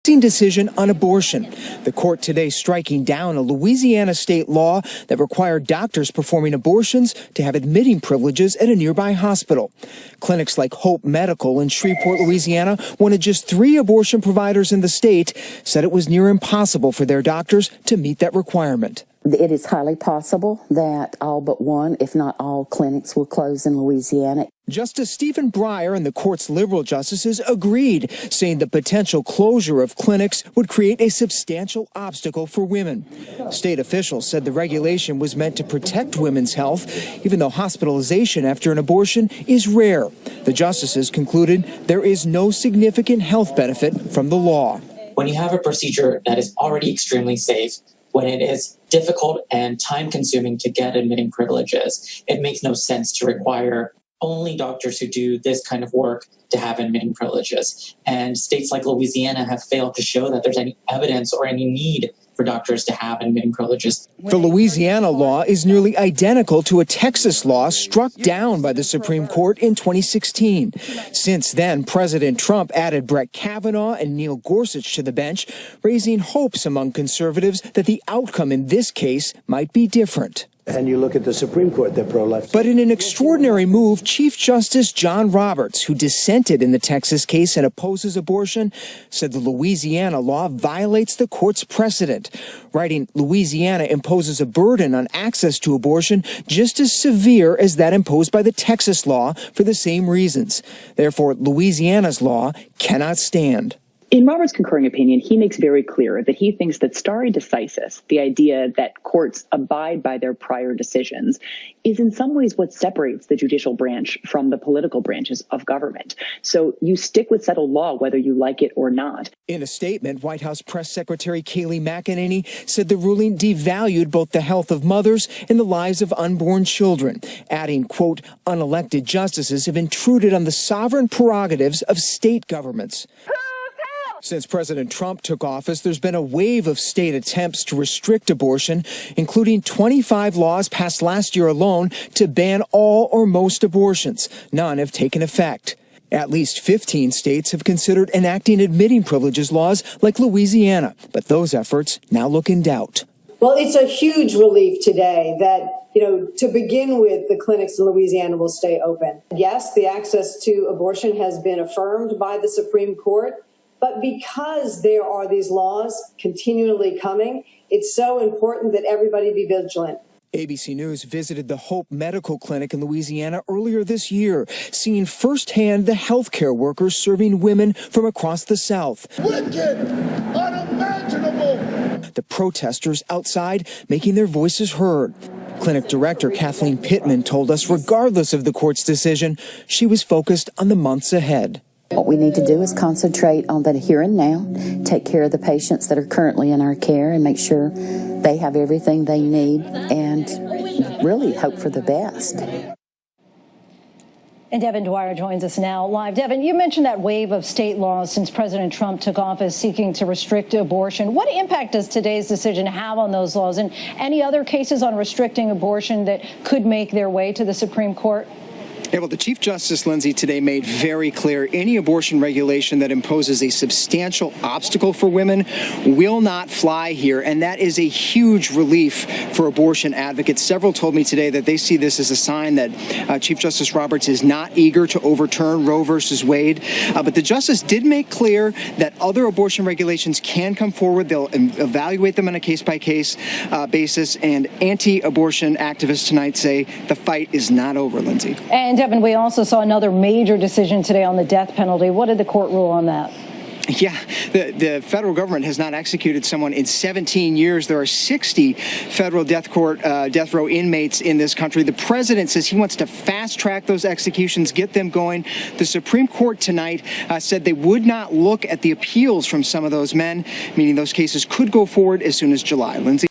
decision on abortion. The court today striking down a Louisiana state law that required doctors performing abortions to have admitting privileges at a nearby hospital. Clinics like Hope Medical in Shreveport, Louisiana, one of just 3 abortion providers in the state, said it was near impossible for their doctors to meet that requirement. It is highly possible that all but one, if not all, clinics will close in Louisiana. Justice Stephen Breyer and the court's liberal justices agreed, saying the potential closure of clinics would create a substantial obstacle for women. State officials said the regulation was meant to protect women's health, even though hospitalization after an abortion is rare. The justices concluded there is no significant health benefit from the law. When you have a procedure that is already extremely safe, when it is difficult and time-consuming to get admitting privileges, it makes no sense to require only doctors who do this kind of work to have admitting privileges. And states like Louisiana have failed to show that there's any evidence or any need for doctors to have admitting privileges. The Louisiana law is nearly identical to a Texas law struck down by the Supreme Court in 2016. Since then, President Trump added Brett Kavanaugh and Neil Gorsuch to the bench, raising hopes among conservatives that the outcome in this case might be different. And you look at the Supreme Court, they're pro-life. But in an extraordinary move, Chief Justice John Roberts, who dissented in the Texas case and opposes abortion, said the Louisiana law violates the court's precedent, writing, Louisiana imposes a burden on access to abortion just as severe as that imposed by the Texas law for the same reasons. Therefore, Louisiana's law cannot stand. In Roberts' concurring opinion, he makes very clear that he thinks that stare decisis, the idea that courts abide by their prior decisions, is in some ways what separates the judicial branch from the political branches of government. So you stick with settled law whether you like it or not. In a statement, White House Press Secretary Kayleigh McEnany said the ruling devalued both the health of mothers and the lives of unborn children, adding, quote, unelected justices have intruded on the sovereign prerogatives of state governments. Since President Trump took office, there's been a wave of state attempts to restrict abortion, including 25 laws passed last year alone to ban all or most abortions. None have taken effect. At least 15 states have considered enacting admitting privileges laws like Louisiana, but those efforts now look in doubt. Well, it's a huge relief today that, to begin with, the clinics in Louisiana will stay open. Yes, the access to abortion has been affirmed by the Supreme Court. But because there are these laws continually coming, it's so important that everybody be vigilant. ABC News visited the Hope Medical Clinic in Louisiana earlier this year, seeing firsthand the healthcare workers serving women from across the South. Wicked, unimaginable. The protesters outside making their voices heard. Clinic director Kathleen Pittman told us regardless of the court's decision, she was focused on the months ahead. What we need to do is concentrate on the here and now, take care of the patients that are currently in our care and make sure they have everything they need and really hope for the best. And Devin Dwyer joins us now live. Devin, you mentioned that wave of state laws since President Trump took office seeking to restrict abortion. What impact does today's decision have on those laws and any other cases on restricting abortion that could make their way to the Supreme Court? Yeah, well, the Chief Justice, Lindsay, today made very clear any abortion regulation that imposes a substantial obstacle for women will not fly here, and that is a huge relief for abortion advocates. Several told me today that they see this as a sign that Chief Justice Roberts is not eager to overturn Roe versus Wade, but the justice did make clear that other abortion regulations can come forward. They'll evaluate them on a case-by-case basis, and anti-abortion activists tonight say the fight is not over, Lindsay. And Devin, we also saw another major decision today on the death penalty. What did the court rule on that? Yeah, the federal government has not executed someone in 17 years. There are 60 federal death row inmates in this country. The president says he wants to fast track those executions, get them going. The Supreme Court tonight said they would not look at the appeals from some of those men, meaning those cases could go forward as soon as July. Lindsay?